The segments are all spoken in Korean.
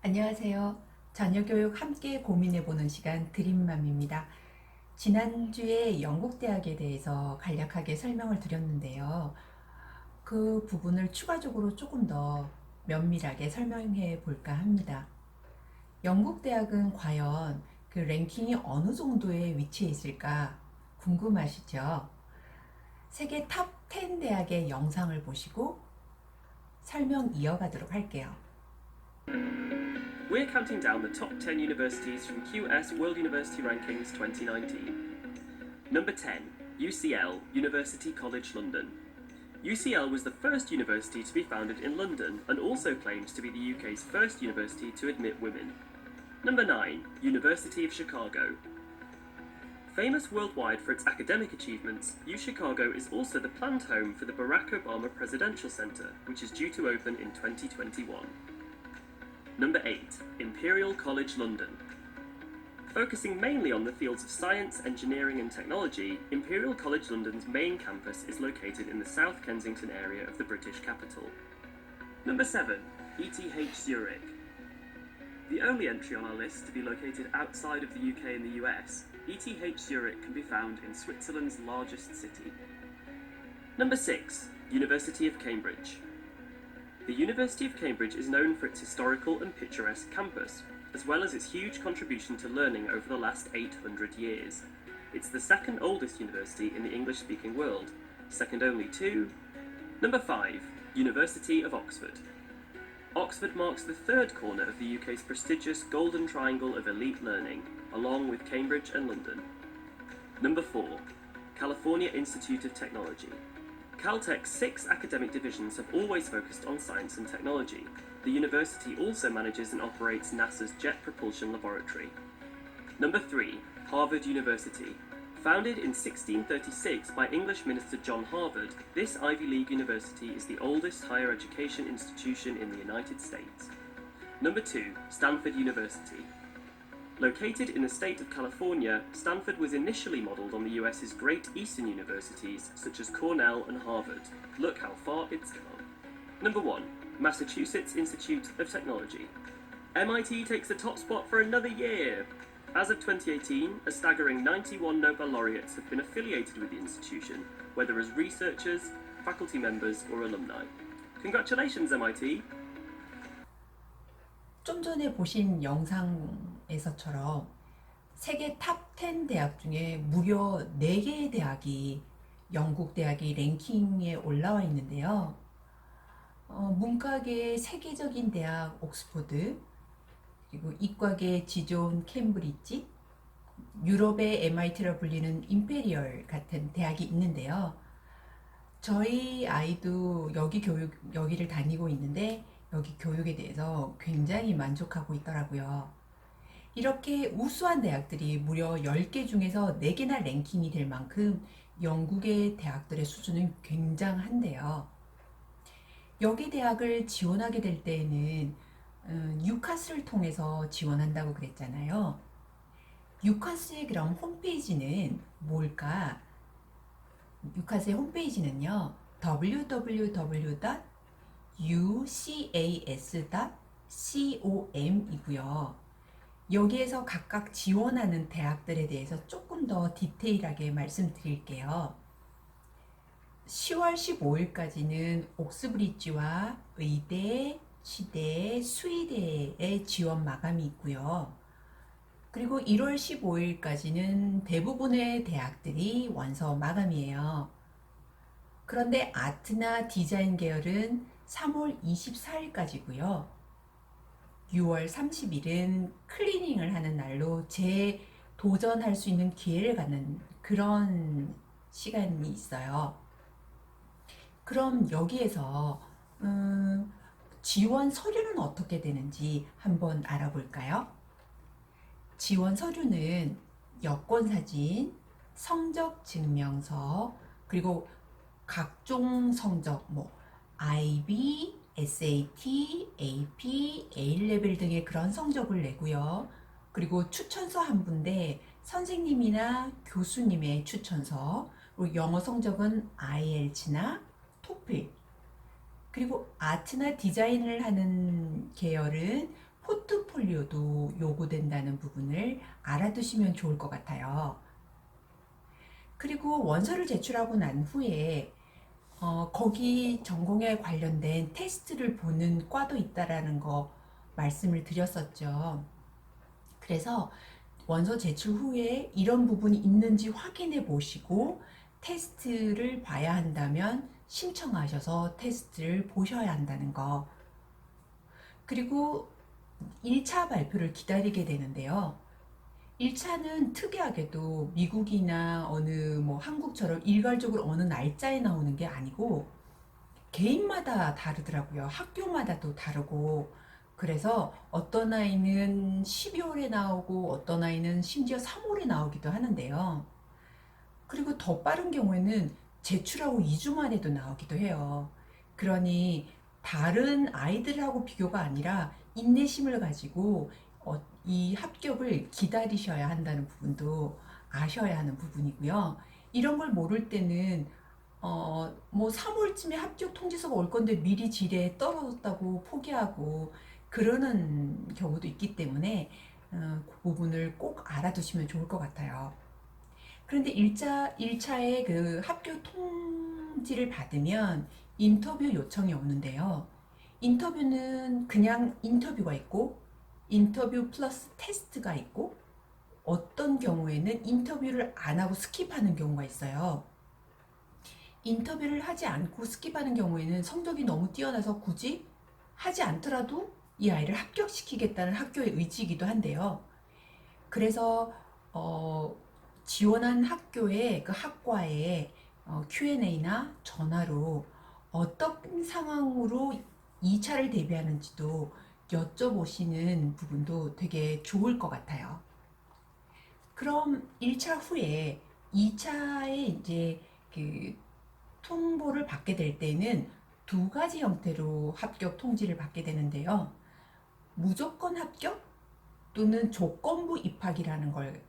안녕하세요. 자녀교육 함께 고민해보는 시간 드림맘입니다. 지난주에 영국 대학에 대해서 간략하게 설명을 드렸는데요. 그 부분을 추가적으로 조금 더 면밀하게 설명해 볼까 합니다. 영국 대학은 과연 그 랭킹이 어느 정도의 위치에 있을까 궁금하시죠? 세계 탑 10 대학의 영상을 보시고 설명 이어가도록 할게요. We're counting down the top 10 universities from QS World University Rankings 2019. Number 10, UCL, University College London. UCL was the first university to be founded in London and also claims to be the UK's first university to admit women. Number 9, University of Chicago. Famous worldwide for its academic achievements, UChicago is also the planned home for the Barack Obama Presidential Center, which is due to open in 2021. Number 8, Imperial College London. Focusing mainly on the fields of science, engineering and technology, Imperial College London's main campus is located in the South Kensington area of the British capital. Number 7, ETH Zurich. The only entry on our list to be located outside of the UK and the US, ETH Zurich can be found in Switzerland's largest city. Number 6, University of Cambridge. The University of Cambridge is known for its historical and picturesque campus, as well as its huge contribution to learning over the last 800 years. It's the second oldest university in the English-speaking world, second only to... Number 5, University of Oxford. Oxford marks the third corner of the UK's prestigious Golden Triangle of elite learning, along with Cambridge and London. Number 4, California Institute of Technology. Caltech's 6 academic divisions have always focused on science and technology. The university also manages and operates NASA's Jet Propulsion Laboratory. Number 3, Harvard University. Founded in 1636 by English minister John Harvard, this Ivy League university is the oldest higher education institution in the United States. Number 2, Stanford University. Located in the state of California, Stanford was initially modelled on the US's great eastern universities such as Cornell and Harvard. Look how far it's come. Number 1, Massachusetts Institute of Technology. MIT takes the top spot for another year. As of 2018, a staggering 91 Nobel laureates have been affiliated with the institution, whether as researchers, faculty members or alumni. Congratulations, MIT! 좀 전에 보신 영상에서처럼 세계 탑 10 대학 중에 무려 4개의 대학이 영국 대학이 랭킹에 올라와 있는데요. 문과계 세계적인 대학 옥스퍼드, 그리고 이과계 지존 케임브리지, 유럽의 MIT라 불리는 임페리얼 같은 대학이 있는데요. 저희 아이도 여기를 다니고 있는데 여기 교육에 대해서 굉장히 만족하고 있더라고요. 이렇게 우수한 대학들이 무려 10개 중에서 4개나 랭킹이 될 만큼 영국의 대학들의 수준은 굉장한데요. 여기 대학을 지원하게 될 때에는 유카스를 통해서 지원한다고 그랬잖아요. 유카스의 그럼 홈페이지는 뭘까? 유카스의 홈페이지는요, www.ucas.com 이고요. 여기에서 각각 지원하는 대학들에 대해서 조금 더 디테일하게 말씀드릴게요. 10월 15일까지는 옥스브리지와 의대, 치대, 수의대의 지원 마감이 있고요. 그리고 1월 15일까지는 대부분의 대학들이 원서 마감이에요. 그런데 아트나 디자인 계열은 3월 24일까지고요. 6월 30일은 클리닝을 하는 날로 재도전할 수 있는 기회를 갖는 그런 시간이 있어요. 그럼 여기에서 지원 서류는 어떻게 되는지 한번 알아볼까요? 지원 서류는 여권사진, 성적증명서, 그리고 각종 성적, IB, SAT, AP, A레벨 등의 그런 성적을 내고요. 그리고 추천서 한 군데, 선생님이나 교수님의 추천서, 그리고 영어 성적은 IELTS나 토플, 그리고 아트나 디자인을 하는 계열은 포트폴리오도 요구된다는 부분을 알아두시면 좋을 것 같아요. 그리고 원서를 제출하고 난 후에 거기 전공에 관련된 테스트를 보는 과도 있다라는 거 말씀을 드렸었죠. 그래서 원서 제출 후에 이런 부분이 있는지 확인해 보시고 테스트를 봐야 한다면 신청하셔서 테스트를 보셔야 한다는 거. 그리고 1차 발표를 기다리게 되는데요. 1차는 특이하게도 미국이나 어느 뭐 한국처럼 일괄적으로 어느 날짜에 나오는 게 아니고 개인마다 다르더라고요. 학교마다 또 다르고. 그래서 어떤 아이는 12월에 나오고 어떤 아이는 심지어 3월에 나오기도 하는데요. 그리고 더 빠른 경우에는 제출하고 2주 만에도 나오기도 해요. 그러니 다른 아이들하고 비교가 아니라 인내심을 가지고 이 합격을 기다리셔야 한다는 부분도 아셔야 하는 부분이고요. 이런 걸 모를 때는 뭐 3월쯤에 합격 통지서가 올 건데 미리 지레 떨어졌다고 포기하고 그러는 경우도 있기 때문에 그 부분을 꼭 알아두시면 좋을 것 같아요. 그런데 1차에 그 합격 통지를 받으면 인터뷰 요청이 오는데요. 인터뷰는 그냥 인터뷰가 있고 인터뷰 플러스 테스트가 있고 어떤 경우에는 인터뷰를 안 하고 스킵하는 경우가 있어요. 인터뷰를 하지 않고 스킵하는 경우에는 성적이 너무 뛰어나서 굳이 하지 않더라도 이 아이를 합격시키겠다는 학교의 의지이기도 한데요. 그래서 지원한 학교의 그 학과에 Q&A나 전화로 어떤 상황으로 2차를 대비하는지도 여쭤보시는 부분도 되게 좋을 것 같아요. 그럼 1차 후에 2차에 이제 그 통보를 받게 될 때는 두 가지 형태로 합격 통지를 받게 되는데요. 무조건 합격 또는 조건부 입학이라는 걸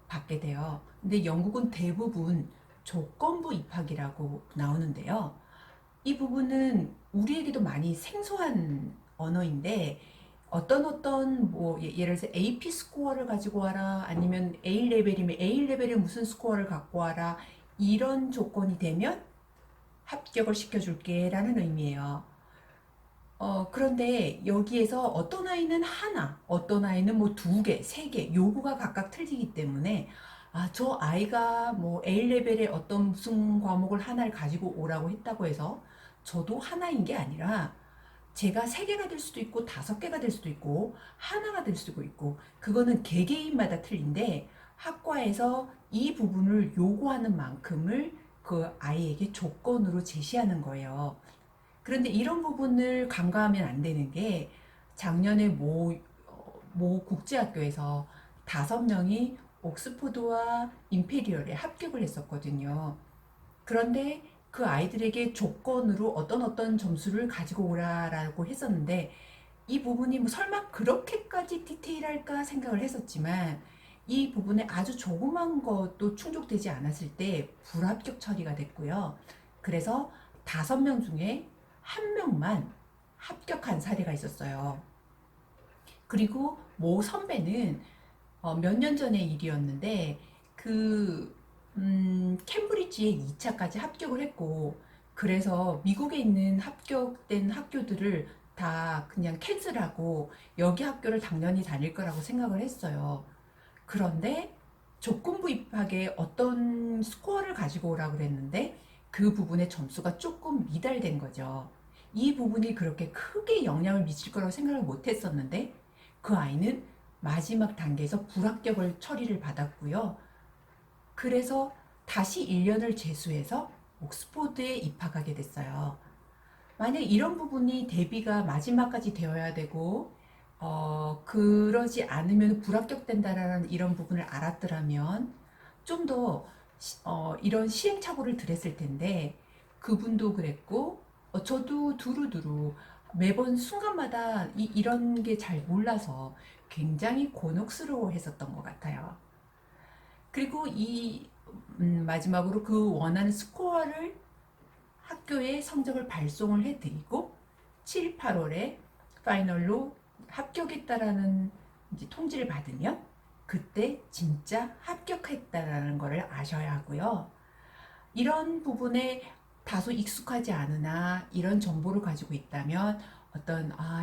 받게 돼요. 근데 영국은 대부분 조건부 입학이라고 나오는데요. 이 부분은 우리에게도 많이 생소한 언어인데 어떤 뭐 예를 들어서 AP 스코어를 가지고 와라 아니면 A 레벨이면 A 레벨의 무슨 스코어를 갖고 와라 이런 조건이 되면 합격을 시켜줄게 라는 의미예요. 그런데 여기에서 어떤 아이는 하나, 어떤 아이는 뭐 두 개, 세 개, 요구가 각각 틀리기 때문에 저 아이가 뭐 A레벨의 어떤 무슨 과목을 하나를 가지고 오라고 했다고 해서 저도 하나인 게 아니라 제가 세 개가 될 수도 있고 다섯 개가 될 수도 있고 하나가 될 수도 있고 그거는 개개인마다 틀린데 학과에서 이 부분을 요구하는 만큼을 그 아이에게 조건으로 제시하는 거예요. 그런데 이런 부분을 간과하면 안 되는 게 작년에 모 국제학교에서 5명이 옥스포드와 임페리얼에 합격을 했었거든요. 그런데 그 아이들에게 조건으로 어떤 점수를 가지고 오라라고 했었는데 이 부분이 뭐 설마 그렇게까지 디테일할까 생각을 했었지만 이 부분에 아주 조그만 것도 충족되지 않았을 때 불합격 처리가 됐고요. 그래서 5명 중에 1명만 합격한 사례가 있었어요. 그리고 모 선배는 몇 년 전의 일이었는데 캠브리지에 2차까지 합격을 했고 그래서 미국에 있는 합격된 학교들을 다 그냥 캔슬하고 여기 학교를 당연히 다닐 거라고 생각을 했어요. 그런데 조건부 입학에 어떤 스코어를 가지고 오라고 그랬는데 그 부분의 점수가 조금 미달된 거죠. 이 부분이 그렇게 크게 영향을 미칠 거라고 생각을 못 했었는데 그 아이는 마지막 단계에서 불합격을 처리를 받았고요. 그래서 다시 1년을 재수해서 옥스포드에 입학하게 됐어요. 만약 이런 부분이 대비가 마지막까지 되어야 되고 그러지 않으면 불합격된다라는 이런 부분을 알았더라면 좀 더 이런 시행착오를 들였을 텐데 그분도 그랬고 저도 두루두루 매번 순간마다 이런 게 잘 몰라서 굉장히 곤혹스러워 했었던 것 같아요. 그리고 마지막으로 그 원하는 스코어를 학교에 성적을 발송을 해드리고 7, 8월에 파이널로 합격했다라는 이제 통지를 받으면 그때 진짜 합격했다라는 것을 아셔야 하고요. 이런 부분에 다소 익숙하지 않으나 이런 정보를 가지고 있다면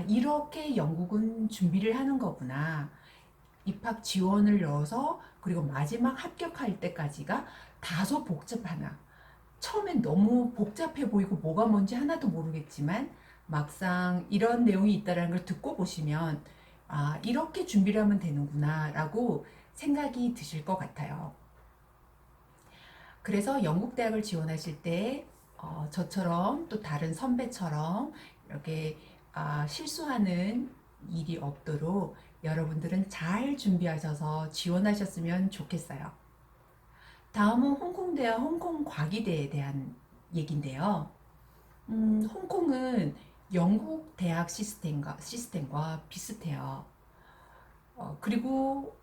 이렇게 영국은 준비를 하는 거구나. 입학 지원을 넣어서 그리고 마지막 합격할 때까지가 다소 복잡하나. 처음엔 너무 복잡해 보이고 뭐가 뭔지 하나도 모르겠지만 막상 이런 내용이 있다는 걸 듣고 보시면 이렇게 준비를 하면 되는구나 라고 생각이 드실 것 같아요. 그래서 영국 대학을 지원하실 때 저처럼 또 다른 선배처럼 이렇게 실수하는 일이 없도록 여러분들은 잘 준비하셔서 지원하셨으면 좋겠어요. 다음은 홍콩대와 홍콩과기대에 대한 얘기인데요. 홍콩은 영국 대학 시스템과 비슷해요. 그리고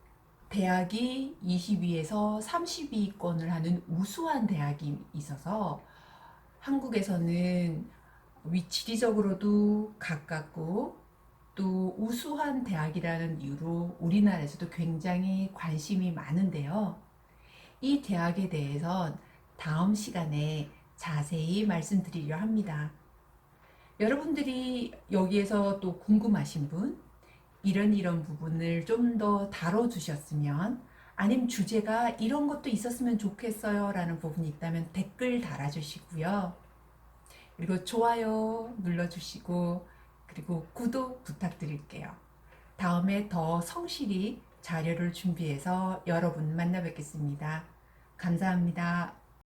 대학이 20위에서 30위권을 하는 우수한 대학이 있어서 한국에서는 지리적으로도 가깝고 또 우수한 대학이라는 이유로 우리나라에서도 굉장히 관심이 많은데요. 이 대학에 대해선 다음 시간에 자세히 말씀드리려 합니다. 여러분들이 여기에서 또 궁금하신 분, 이런 부분을 좀 더 다뤄주셨으면, 아니면 주제가 이런 것도 있었으면 좋겠어요 라는 부분이 있다면 댓글 달아주시고요. 그리고 좋아요 눌러주시고, 그리고 구독 부탁드릴게요. 다음에 더 성실히 자료를 준비해서 여러분 만나 뵙겠습니다. 감사합니다.